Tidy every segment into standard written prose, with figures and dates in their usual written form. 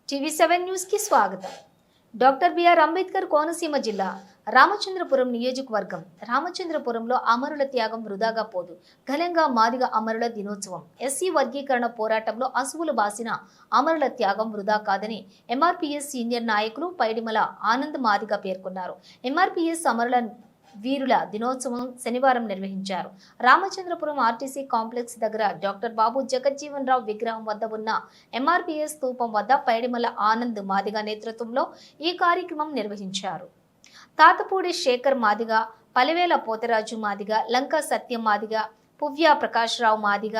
TV7 news కి స్వాగతం. Doctor BR Ambedkar Konaseema జిల్లా రామచంద్రపురం నియోజకవర్గం. రామచంద్రపురంలో అమరుల త్యాగం వృధాగా పోదు. ఘనంగా మాదిగ అమరుల దినోత్సవం. ఎస్సీ వర్గీకరణ పోరాటంలో అసువులు బాసిన అమరుల త్యాగం వృధా కాదని ఎంఆర్పీఎస్ సీనియర్ నాయకులు పైడిమల ఆనంద్ మాదిగ పేర్కొన్నారు. ఎంఆర్పీఎస్ అమరుల వీరుల దినోత్సవం శనివారం నిర్వహించారు. రామచంద్రపురం ఆర్టీసీ కాంప్లెక్స్ దగ్గర డాక్టర్ బాబు జగజ్జీవన్ రావు విగ్రహం వద్ద ఉన్న ఎంఆర్పీఎస్ స్తూపం వద్ద పైడిమల ఆనంద్ మాదిగ నేతృత్వంలో ఈ కార్యక్రమం నిర్వహించారు. తాతపూడి శేఖర్ మాదిగ, పలివేల పోతరాజు మాదిగ, లంక సత్యం మాదిగ, పువ్య ప్రకాష్ రావు మాదిగ,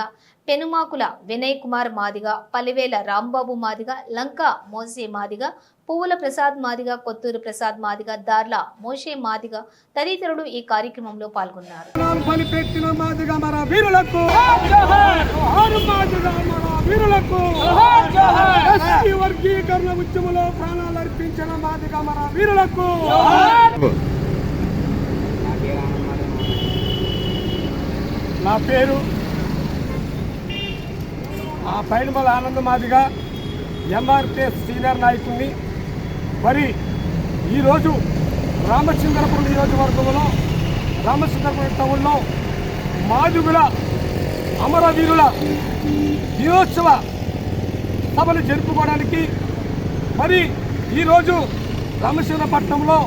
పెనుమాకుల వినయ్ కుమార్ మాదిగ, పలివేల రాంబాబు మాదిగ, లంక మోసే మాదిగ, పువ్వుల ప్రసాద్ మాదిగ, కొత్తూరు ప్రసాద్ మాదిగ, దార్ల మోషే మాదిగ తదితరులు ఈ కార్యక్రమంలో పాల్గొన్నారు. నా పేరు పైడిమల ఆనంద్ మాదిగ, ఎంఆర్పీఎస్ సీనియర్ నాయకుడిని. మరి ఈరోజు రామచంద్రపురం నియోజకవర్గంలో రామచంద్రపురం టౌన్లో మాదిగుల అమరవీరుల దినోత్సవ సభలు జరుపుకోవడానికి మరి ఈరోజు రామచంద్రపట్నంలో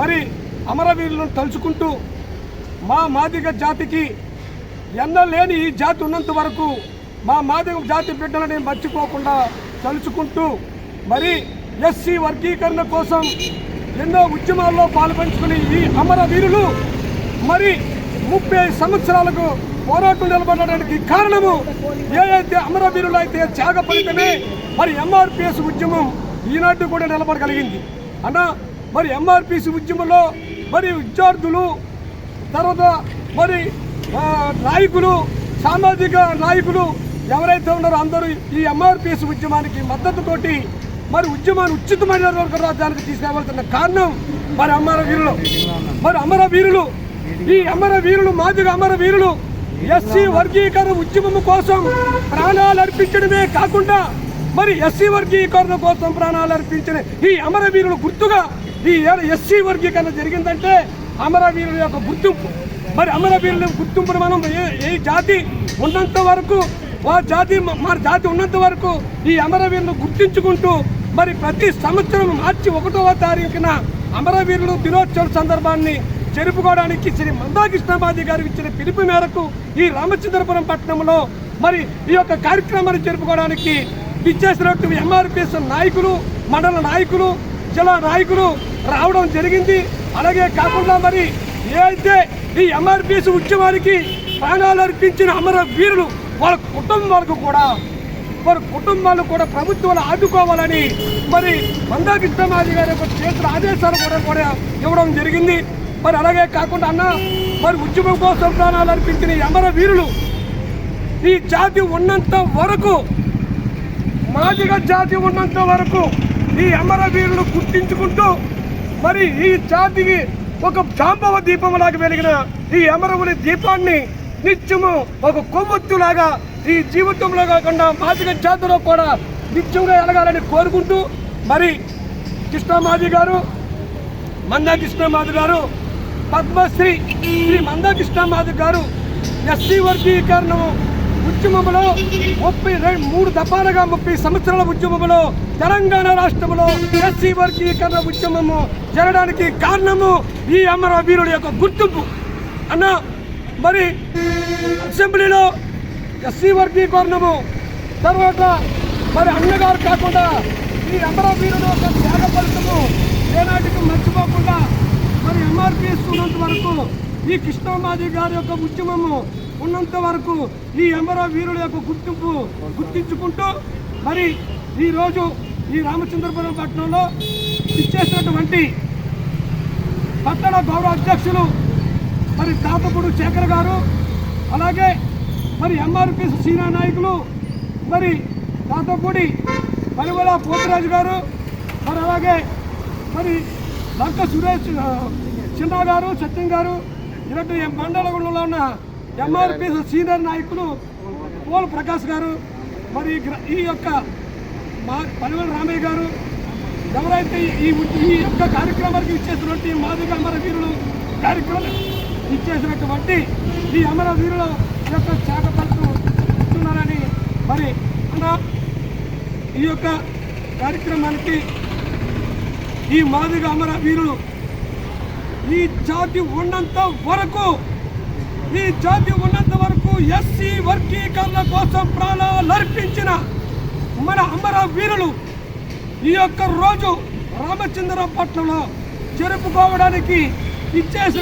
మరి అమరవీరులను తలుచుకుంటూ మా మాదిగ జాతికి ఎన్నలేని ఈ జాతి ఉన్నంత వరకు మా మాదిగ జాతి బిడ్డలని మర్చిపోకుండా తలుచుకుంటూ మరి ఎస్సీ వర్గీకరణ కోసం ఎన్నో ఉద్యమాల్లో పాల్పంచుకుని ఈ అమరవీరులు మరి 30 సంవత్సరాలకు పోరాటం నిలబడడానికి కారణము ఏదైతే అమరవీరులు అయితే త్యాగ ఫలితమే మరి ఎంఆర్పీఎస్ ఉద్యమం ఈనాటి కూడా నిలబడగలిగింది అన్న. మరి ఎంఆర్పీఎస్ ఉద్యమంలో మరి విద్యార్థులు, తర్వాత మరి నాయకులు, సామాజిక నాయకులు ఎవరైతే ఉన్నారో అందరూ ఈ ఎంఆర్పీఎస్ ఉద్యమానికి మద్దతుతోటి మరి ఉద్యమాన్ని ఉచితమైన రాజ్యానికి తీసుకురావాల్సిన కారణం మరి అమరవీరులు ఈ అమరవీరులు మాదిగ అమరవీరులు ఎస్సీ వర్గీకరణ ఉద్యమం కోసం ప్రాణాలు అర్పించడమే కాకుండా మరి ఎస్సీ వర్గీకరణ కోసం ప్రాణాలు అర్పించిన ఈ అమరవీరులు గుర్తుగా ఈ ఎస్సీ వర్గీకరణ జరిగిందంటే అమరవీరుల యొక్క గుర్తింపు. మరి అమరవీరుల గుర్తింపును మనం ఏ జాతి ఉన్నంత వరకు మన జాతి ఉన్నంత వరకు ఈ అమరవీరులను గుర్తించుకుంటూ మరి ప్రతి సంవత్సరం మార్చి 1వ తారీఖున అమరవీరులు దినోత్సవం సందర్భాన్ని జరుపుకోవడానికి శ్రీ మందాకృష్ణమాది గారు ఇచ్చిన పిలుపు మేరకు ఈ రామచంద్రపురం పట్టణంలో మరి ఈ యొక్క కార్యక్రమాన్ని జరుపుకోవడానికి ఇచ్చేసినట్టు ఎంఆర్పీఎస్ నాయకులు, మండల నాయకులు, జిల్లా నాయకులు రావడం జరిగింది. అలాగే కాకుండా మరి ఏదైతే ఈ ఎంఆర్పీఎస్ ఉద్యమానికి ప్రాణాలు అర్పించిన అమరవీరులు వాళ్ళ కుటుంబాలు కూడా ప్రభుత్వాలు ఆదుకోవాలని మరి మందాకృష్ణమాది గారి యొక్క చేతుల ఆదేశాలు కూడా ఇవ్వడం జరిగింది. మరి అలాగే కాకుండా మరి ఉద్యమం కోసం ప్రాణాలు అర్పించిన ఈ అమరవీరులు ఈ జాతి ఉన్నంత వరకు, మాదిగ జాతి ఉన్నంత వరకు ఈ అమరవీరులు గుర్తించుకుంటూ మరి ఈ జాతికి ఒక జాంబవ దీపంలాగా వెలిగిన ఈ అమరవుని దీపాన్ని నిత్యము ఒక కొవ్వొత్తులాగా ఈ జీవితంలో కాకుండా మాదిగ జాతిలో కూడా నిత్యంగా ఎలగాలని కోరుకుంటూ మరి కృష్ణమాది గారు, మందాకృష్ణమాది గారు, పద్మశ్రీ శ్రీ మందాకృష్ణమాది గారు ఎస్సీ వర్గీకరణ ఉద్యమంలో 33 దఫాలుగా 30 సంవత్సరాల ఉద్యమంలో తెలంగాణ రాష్ట్రంలో ఎస్సీ వర్గీకరణ ఉద్యమము జరగడానికి కారణము ఈ అమరవీరుల యొక్క గుర్తింపు అన్న. మరి అసెంబ్లీలో ఎస్సీ వర్గీకరణము తర్వాత మరి అన్నగారు కాకుండా ఈ అమరవీరుల యొక్క త్యాగ ఫలితము ఏనాటికి మర్చిపోకుండా మరి ఎంఆర్పీఎస్ ఉన్నంత వరకు ఈ కృష్ణమాది గారి యొక్క ఉద్యమము ఉన్నంత వరకు ఈ అమరవీరుల యొక్క గుర్తించుకుంటూ మరి ఈరోజు ఈ రామచంద్రపురం పట్టణంలో ఇచ్చేసినటువంటి పట్టణ గౌరవ అధ్యక్షులు మరి తాతపూడి శేఖర్ గారు, అలాగే మరి ఎంఆర్పీఎస్ సీనియర్ నాయకులు మరి తాతపూడి పలివేల పోతరాజు గారు, మరి అలాగే మరి లంక సురేష్ చిన్న గారు, సత్యం గారు, ఇలాంటి మండలంలో ఉన్న ఎంఆర్పీఎస్ సీనియర్ నాయకులు పోల్ ప్రకాష్ గారు, మరి ఈ యొక్క మా పనివల రామయ్య గారు ఎవరైతే ఈ యొక్క కార్యక్రమానికి ఇచ్చేసినటువంటి మాదిగ అమరవీరులు కార్యక్రమం ఇచ్చేసినటువంటి ఈ అమరవీరుల యొక్క త్యాగపడుతూ ఇస్తున్నారని మరి అన్న ఈ యొక్క కార్యక్రమానికి ఈ మాదిగ అమరవీరులు ఈ జాతి ఉన్నంత వరకు ఎస్సీ వర్గీకరణ కోసం ప్రాణాలు అర్పించిన మన అమరవీరులు ఈ యొక్క రోజు రామచంద్రపట్నంలో జరుపుకోవడానికి ఇచ్చేసిన